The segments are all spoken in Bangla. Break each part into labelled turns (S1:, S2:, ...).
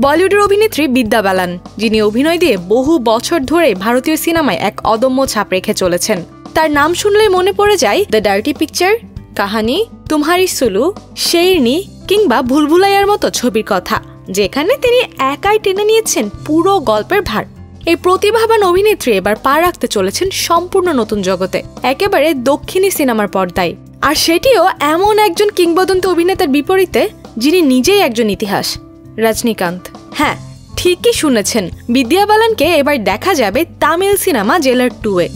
S1: বলিউডের অভিনেত্রী বিদ্যা বালান, যিনি অভিনয় দিয়ে বহু বছর ধরে ভারতীয় সিনেমায় এক অদম্য ছাপ রেখে চলেছেন। তার নাম শুনলেই মনে পড়ে যায় দ্য ডার্টি পিকচার, কাহানি, তুমহারি সুলু, শেরনি কিংবা ভুলভুলাইয়ার মতো ছবির কথা, যেখানে তিনি একাই টেনে নিয়েছেন পুরো গল্পের ভার। এই প্রতিভাবান অভিনেত্রী এবার পা রাখতে চলেছেন সম্পূর্ণ নতুন জগতে, একেবারে দক্ষিণী সিনেমার পর্দায়। আর সেটিও এমন একজন কিংবদন্তি অভিনেতার বিপরীতে যিনি নিজেই একজন ইতিহাস, রজনীকান্ত। হ্যাঁ, ঠিকই শুনেছেন, বিদ্যা বালানকে এবার দেখা যাবে তামিল সিনেমা জেলার 2-এ,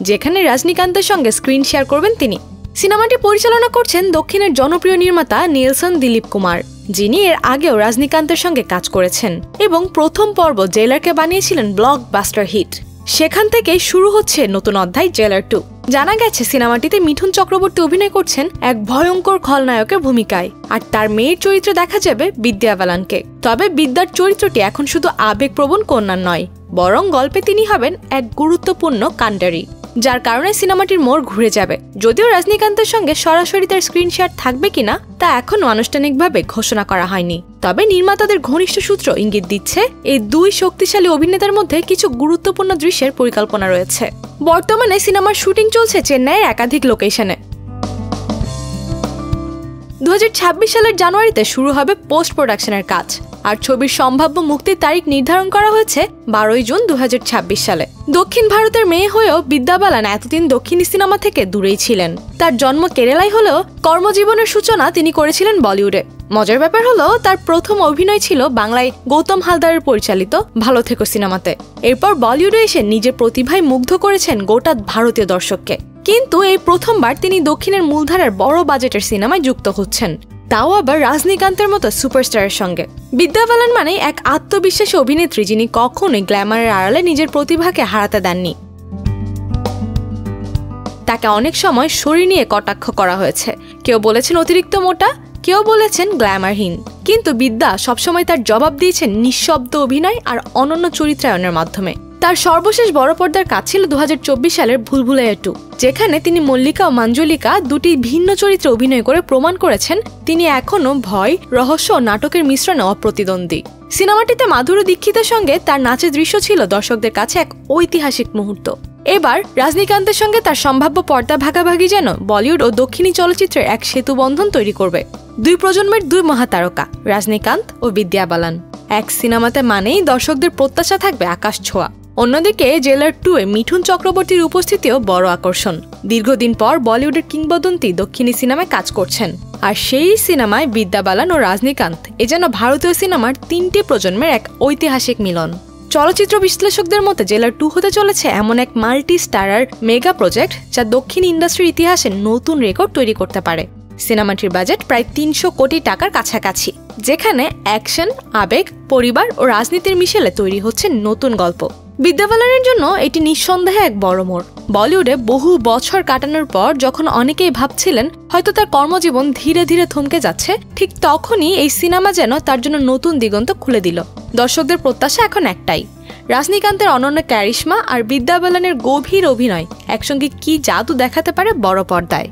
S1: যেখানে রজনীকান্তের সঙ্গে স্ক্রিন শেয়ার করবেন তিনি। সিনেমাটি পরিচালনা করছেন দক্ষিণের জনপ্রিয় নির্মাতা নেলসন দিলীপ কুমার, যিনি এর আগেও রজনীকান্তের সঙ্গে কাজ করেছেন এবং প্রথম পর্ব জেলারকে বানিয়েছিলেন ব্লকবাস্টার হিট। সেখান থেকেই শুরু হচ্ছে নতুন অধ্যায় জেলার 2। জানা গেছে সিনেমাটিতে মিঠুন চক্রবর্তী অভিনয় করছেন এক ভয়ঙ্কর খলনায়কের ভূমিকায়, আর তার মেয়ের চরিত্রে দেখা যাবে বিদ্যা বালানকে। তবে বিদ্যার চরিত্রটি এখন শুধু আবেগপ্রবণ কন্যা নয়, বরং গল্পে তিনি হবেন এক গুরুত্বপূর্ণ কাণ্ডারি, যার কারণে সিনেমাটির মোড় ঘুরে যাবে। যদিও রজনীকান্তের সঙ্গে সরাসরি তার স্ক্রিন শেয়ার থাকবে কিনা তা এখনো আনুষ্ঠানিকভাবে ঘোষণা করা হয়নি, তবে নির্মাতাদের ঘনিষ্ঠ সূত্র ইঙ্গিত দিচ্ছে এই দুই শক্তিশালী অভিনেতার মধ্যে কিছু গুরুত্বপূর্ণ দৃশ্যের পরিকল্পনা রয়েছে। বর্তমানে সিনেমার শুটিং চলছে চেন্নাইয়ের একাধিক লোকেশনে। 2026 সালের জানুয়ারিতে শুরু হবে পোস্ট প্রোডাকশনের কাজ, আর ছবির সম্ভাব্য মুক্তির তারিখ নির্ধারণ করা হয়েছে 12 জুন 2026 সালে। দক্ষিণ ভারতের মেয়ে হয়েও বিদ্যা বালান এতদিন দক্ষিণী সিনেমা থেকে দূরেই ছিলেন। তার জন্ম কেরালায় হলেও কর্মজীবনের সূচনা তিনি করেছিলেন বলিউডে। মজার ব্যাপার হলো, তার প্রথম অভিনয় ছিল বাংলায় গৌতম হালদারের পরিচালিত ভালো থেকো সিনেমাতে। এরপর বলিউডে এসে নিজের প্রতিভায় মুগ্ধ করেছেন গোটা ভারতীয় দর্শককে। কিন্তু এই প্রথমবার তিনি দক্ষিণের মূলধারার বড় বাজেটের সিনেমায় যুক্ত হচ্ছেন, তাও আবার রজনীকান্তের মতো সুপারস্টারের সঙ্গে। বিদ্যা বালান মানে এক আত্মবিশ্বাসী অভিনেত্রী, যিনি কখনোই গ্ল্যামারের আড়ালে নিজের প্রতিভাকে হারাতে দেননি। তাকে অনেক সময় শরীর নিয়ে কটাক্ষ করা হয়েছে, কেউ বলেছেন অতিরিক্ত মোটা, কেউ বলেছেন গ্ল্যামারহীন, কিন্তু বিদ্যা সবসময় তার জবাব দিয়েছেন নিঃশব্দ অভিনয় আর অনন্য চরিত্রায়নের মাধ্যমে। তার সর্বশেষ বড় পর্দার কাজ ছিল 2024 সালের ভুলভুলাইয়া 2, যেখানে তিনি মল্লিকা ও মঞ্জুলিকা দুটি ভিন্ন চরিত্রে অভিনয় করে প্রমাণ করেছেন তিনি এখনো ভয়, রহস্য ও নাটকের মিশ্রণে অপ্রতিদ্বন্দ্বী। সিনেমাটিতে মাধুরী দীক্ষিতের সঙ্গে তার নাচের দৃশ্য ছিল দর্শকদের কাছে এক ঐতিহাসিক মুহূর্ত। এবার রজনীকান্তের সঙ্গে তার সম্ভাব্য পর্দা ভাগাভাগি যেন বলিউড ও দক্ষিণী চলচ্চিত্রের এক সেতু বন্ধন তৈরি করবে। দুই প্রজন্মের দুই মহাতারকা রজনীকান্ত ও বিদ্যা বালান এক সিনেমাতে মানেই দর্শকদের প্রত্যাশা থাকবে আকাশ ছোঁয়া। অন্যদিকে জেলার 2-এ মিঠুন চক্রবর্তীর উপস্থিতিও বড় আকর্ষণ। দীর্ঘদিন পর বলিউডের কিংবদন্তি দক্ষিণী সিনেমায় কাজ করছেন, আর সেই সিনেমায় বিদ্যা বালান ও রজনীকান্ত এ যেন ভারতীয় সিনেমার 3টি প্রজন্মের এক ঐতিহাসিক মিলন। চলচ্চিত্র বিশ্লেষকদের মতে জেলার 2 হতে চলেছে এমন এক মাল্টি স্টারার মেগা প্রজেক্ট যা দক্ষিণ ইন্ডাস্ট্রির ইতিহাসে নতুন রেকর্ড তৈরি করতে পারে। সিনেমাটির বাজেট প্রায় 300 কোটি টাকার কাছাকাছি, যেখানে অ্যাকশন, আবেগ, পরিবার ও রাজনীতির মিশেলে তৈরি হচ্ছে নতুন গল্প। বিদ্যা বালানের জন্য এটি নিঃসন্দেহে এক বড় মোড়। বলিউডে বহু বছর কাটানোর পর যখন অনেকেই ভাবছিলেন হয়তো তার কর্মজীবন ধীরে ধীরে থমকে যাচ্ছে, ঠিক তখনই এই সিনেমা যেন তার জন্য নতুন দিগন্ত খুলে দিল। দর্শকদের প্রত্যাশা এখন একটাই, রজনীকান্তের অনন্য ক্যারিশমা আর বিদ্যা বালানের গভীর অভিনয় একসঙ্গে কি জাদু দেখাতে পারে বড় পর্দায়।